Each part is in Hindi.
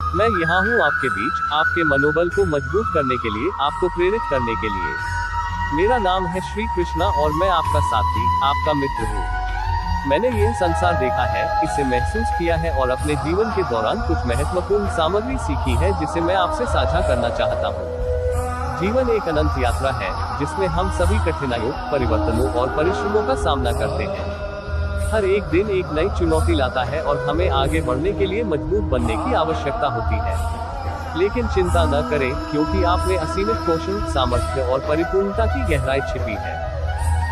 मैं यहाँ हूँ आपके बीच, आपके मनोबल को मजबूत करने के लिए, आपको प्रेरित करने के लिए। मेरा नाम है श्री कृष्णा और मैं आपका साथी, आपका मित्र हूँ। मैंने यह संसार देखा है, इसे महसूस किया है और अपने जीवन के दौरान कुछ महत्वपूर्ण सामग्री सीखी है जिसे मैं आपसे साझा करना चाहता हूँ। जीवन एक अनंत यात्रा है, जिसमें हम सभी कठिनाइयों, परिवर्तनों और परिश्रमों का सामना करते हैं। हर एक दिन एक नई चुनौती लाता है और हमें आगे बढ़ने के लिए मजबूत बनने की आवश्यकता होती है। लेकिन चिंता न करें, क्योंकि आप में असीमित कौशल, सामर्थ्य और परिपूर्णता की गहराई छिपी है।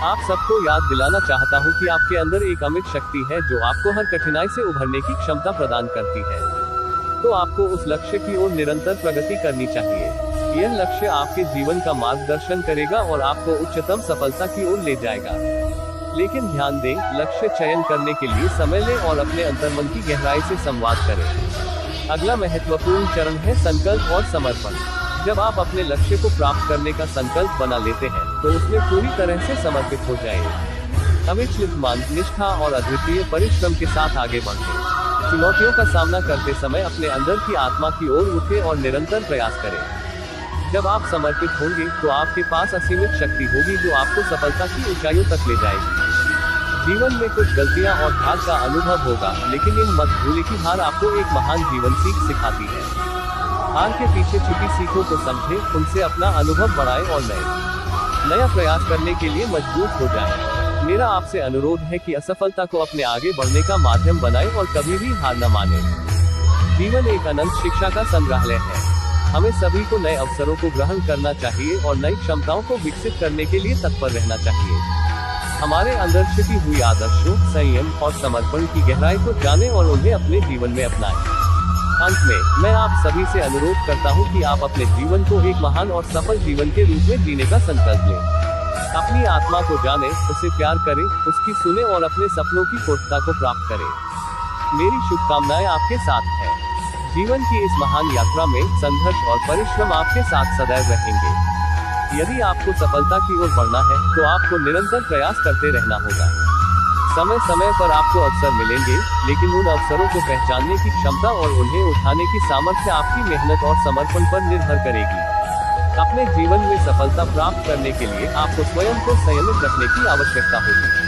आप सबको याद दिलाना चाहता हूँ कि आपके अंदर एक अमिट शक्ति है जो आपको हर कठिनाई से उभरने की क्षमता प्रदान करती है। तो आपको उस लक्ष्य की ओर निरंतर प्रगति करनी चाहिए। यह लक्ष्य आपके जीवन का मार्गदर्शन करेगा और आपको उच्चतम सफलता की ओर ले जाएगा। लेकिन ध्यान दें, लक्ष्य चयन करने के लिए समय लें और अपने अंतर्मन की गहराई से संवाद करें। अगला महत्वपूर्ण चरण है संकल्प और समर्पण। जब आप अपने लक्ष्य को प्राप्त करने का संकल्प बना लेते हैं, तो उसमें पूरी तरह से समर्पित हो जाएं। अविचलित मन, निष्ठा और अद्वितीय परिश्रम के साथ आगे बढ़ें। चुनौतियों का सामना करते समय अपने अंदर की आत्मा की ओर उठें और निरंतर प्रयास करें। जब आप समर्पित होंगे, तो आपके पास असीमित शक्ति होगी जो आपको सफलता की ऊंचाइयों तक ले जाएगी। जीवन में कुछ गलतियां और हार का अनुभव होगा, लेकिन यह मत भूलें कि हार आपको एक महान जीवन सीख सिखाती है। हार के पीछे छुपी सीखों को समझें, उनसे अपना अनुभव बढ़ाएं और नया प्रयास करने के लिए मजबूत हो जाएं। मेरा आपसे अनुरोध है कि असफलता को अपने आगे बढ़ने का माध्यम बनाएं और कभी भी हार न मानें। जीवन एक अनंत शिक्षा का संग्रहालय है। हमें सभी को नए अवसरों को ग्रहण करना चाहिए और नई क्षमताओं को विकसित करने के लिए तत्पर रहना चाहिए। हमारे अंदर छिपी हुई आदर्शों, संयम और समर्पण की गहराई को जानें और उन्हें अपने जीवन में अपनाएं। अंत में, मैं आप सभी से अनुरोध करता हूं कि आप अपने जीवन को एक महान और सफल जीवन के रूप में जीने का संकल्प लें। अपनी आत्मा को जानें, उसे प्यार करें, उसकी सुने और अपने सपनों की पूर्णता को प्राप्त करें। मेरी शुभकामनाएं आपके साथ हैं। जीवन की इस महान यात्रा में संघर्ष और परिश्रम आपके साथ सदैव रहेंगे। यदि आपको सफलता की ओर बढ़ना है, तो आपको निरंतर प्रयास करते रहना होगा। समय समय पर आपको अवसर मिलेंगे, लेकिन उन अवसरों को पहचानने की क्षमता और उन्हें उठाने की सामर्थ्य आपकी मेहनत और समर्पण पर निर्भर करेगी। अपने जीवन में सफलता प्राप्त करने के लिए आपको स्वयं को संयमित रखने की आवश्यकता होगी।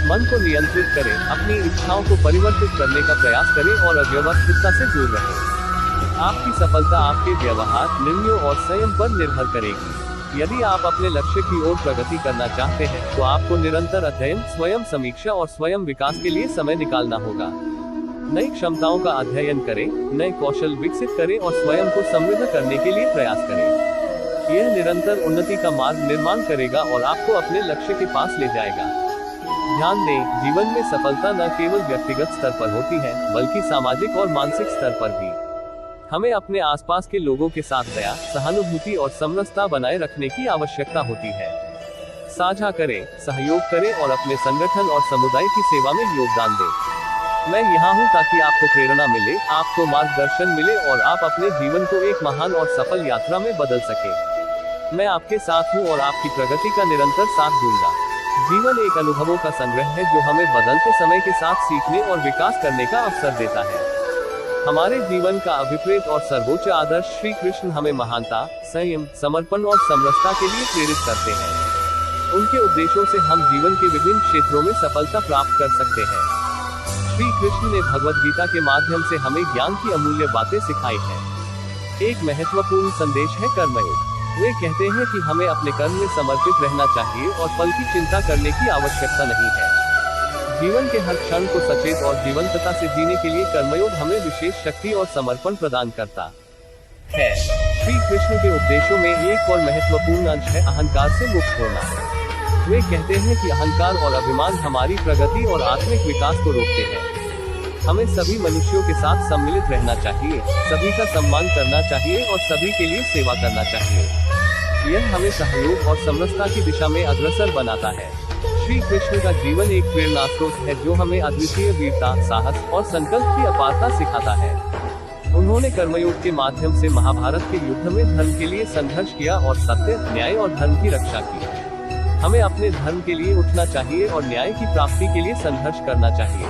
मन को नियंत्रित करें, अपनी इच्छाओं को परिवर्तित करने का प्रयास करें और अव्यवस्थितता से दूर रहें। आपकी सफलता आपके व्यवहार, निर्णयों और संयम पर निर्भर करेगी। यदि आप अपने लक्ष्य की ओर प्रगति करना चाहते हैं, तो आपको निरंतर अध्ययन, स्वयं समीक्षा और स्वयं विकास के लिए समय निकालना होगा। नई क्षमताओं का अध्ययन करें, नए कौशल विकसित करें और स्वयं को समृद्ध करने के लिए प्रयास करें। यह निरंतर उन्नति का मार्ग निर्माण करेगा और आपको अपने लक्ष्य के पास ले जाएगा। ध्यान दें, जीवन में सफलता न केवल व्यक्तिगत स्तर पर होती है, बल्कि सामाजिक और मानसिक स्तर पर भी। हमें अपने आसपास के लोगों के साथ दया, सहानुभूति और समरसता बनाए रखने की आवश्यकता होती है। साझा करें, सहयोग करें और अपने संगठन और समुदाय की सेवा में योगदान दें। मैं यहाँ हूँ ताकि आपको प्रेरणा मिले, आपको मार्गदर्शन मिले और आप अपने जीवन को एक महान और सफल यात्रा में बदल सके। मैं आपके साथ हूँ और आपकी प्रगति का निरंतर साथ दूंगा। जीवन एक अनुभवों का संग्रह है जो हमें बदलते समय के साथ सीखने और विकास करने का अवसर देता है। हमारे जीवन का अभिप्रेत और सर्वोच्च आदर्श श्री कृष्ण हमें महानता, संयम, समर्पण और समरसता के लिए प्रेरित करते हैं। उनके उपदेशों से हम जीवन के विभिन्न क्षेत्रों में सफलता प्राप्त कर सकते हैं। श्री कृष्ण ने भगवद गीता के माध्यम से हमें ज्ञान की अमूल्य बातें सिखाई हैं। एक महत्वपूर्ण संदेश है कर्मयोग। वे कहते हैं कि हमें अपने कर्म में समर्पित रहना चाहिए और फल की चिंता करने की आवश्यकता नहीं है। जीवन के हर क्षण को सचेत और जीवंतता से जीने के लिए कर्मयोग हमें विशेष शक्ति और समर्पण प्रदान करता है। श्री कृष्ण के उपदेशों में एक और महत्वपूर्ण अंश है अहंकार से मुक्त होना। वे कहते हैं कि अहंकार और अभिमान हमारी प्रगति और आत्मिक विकास को रोकते हैं। हमें सभी मनुष्यों के साथ सम्मिलित रहना चाहिए, सभी का सम्मान करना चाहिए और सभी के लिए सेवा करना चाहिए। यह हमें सहयोग और समरसता की दिशा में अग्रसर बनाता है। श्री कृष्ण का जीवन एक प्रेरणा स्रोत है जो हमें अद्वितीय वीरता, साहस और संकल्प की अपारता सिखाता है। उन्होंने कर्मयोग के माध्यम से महाभारत के युद्ध में धर्म के लिए संघर्ष किया और सत्य, न्याय और धर्म की रक्षा की। हमें अपने धर्म के लिए उठना चाहिए और न्याय की प्राप्ति के लिए संघर्ष करना चाहिए।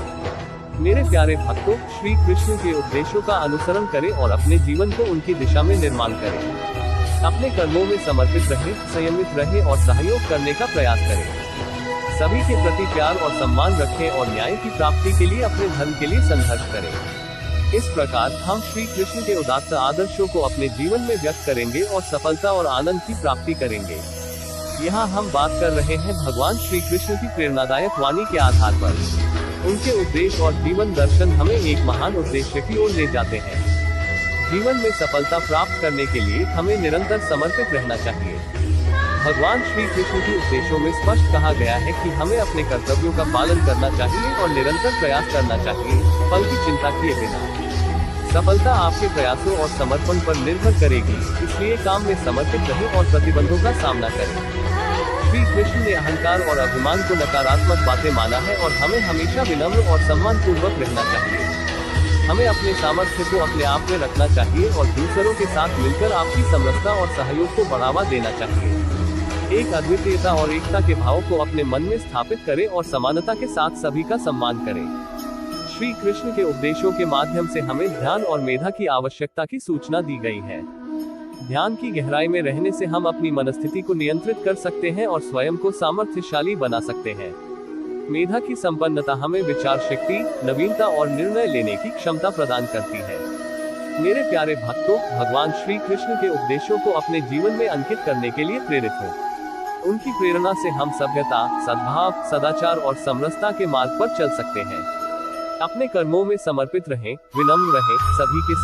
मेरे प्यारे भक्तों, श्री कृष्ण के उपदेशों का अनुसरण करें और अपने जीवन को उनकी दिशा में निर्माण करें। अपने कर्मों में समर्पित रहें, संयमित रहें और सहयोग करने का प्रयास करें। सभी के प्रति प्यार और सम्मान रखें और न्याय की प्राप्ति के लिए अपने धर्म के लिए संघर्ष करें। इस प्रकार हम श्री कृष्ण के उदात्त आदर्शों को अपने जीवन में व्यक्त करेंगे और सफलता और आनंद की प्राप्ति करेंगे। यहाँ हम बात कर रहे हैं भगवान श्री कृष्ण की प्रेरणादायक वाणी के आधार पर। उनके उपदेश और जीवन दर्शन हमें एक महान उद्देश्य की ओर ले जाते हैं। जीवन में सफलता प्राप्त करने के लिए हमें निरंतर समर्पित रहना चाहिए। भगवान श्री कृष्ण के उपदेशों में स्पष्ट कहा गया है कि हमें अपने कर्तव्यों का पालन करना चाहिए और निरंतर प्रयास करना चाहिए, फल की चिंता किए बिना। सफलता आपके प्रयासों और समर्पण पर निर्भर करेगी, इसलिए काम में समर्पित रहें और प्रतिबंधों का सामना करें। श्री कृष्ण ने अहंकार और अभिमान को नकारात्मक बातें माना है और हमें हमेशा विनम्र और सम्मान पूर्वक रहना चाहिए। हमें अपने सामर्थ्य को अपने आप में रखना चाहिए और दूसरों के साथ मिलकर आपसी समरसता और सहयोग को बढ़ावा देना चाहिए। एक अद्वितीयता और एकता के भाव को अपने मन में स्थापित करें और समानता के साथ सभी का सम्मान करें। श्री कृष्ण के उपदेशों के माध्यम से हमें ध्यान और मेधा की आवश्यकता की सूचना दी गई है। ध्यान की गहराई में रहने से हम अपनी मनस्थिति को नियंत्रित कर सकते हैं और स्वयं को सामर्थ्यशाली बना सकते हैं। मेधा की संपन्नता हमें विचार शक्ति, नवीनता और निर्णय लेने की क्षमता प्रदान करती है। मेरे प्यारे भक्तों, भगवान श्री कृष्ण के उपदेशों को अपने जीवन में अंकित करने के लिए प्रेरित हो। उनकी प्रेरणा से हम सभ्यता, सद्भाव, सदाचार और समरसता के मार्ग पर चल सकते हैं। अपने कर्मों में समर्पित रहें, विनम्र रहें, सभी के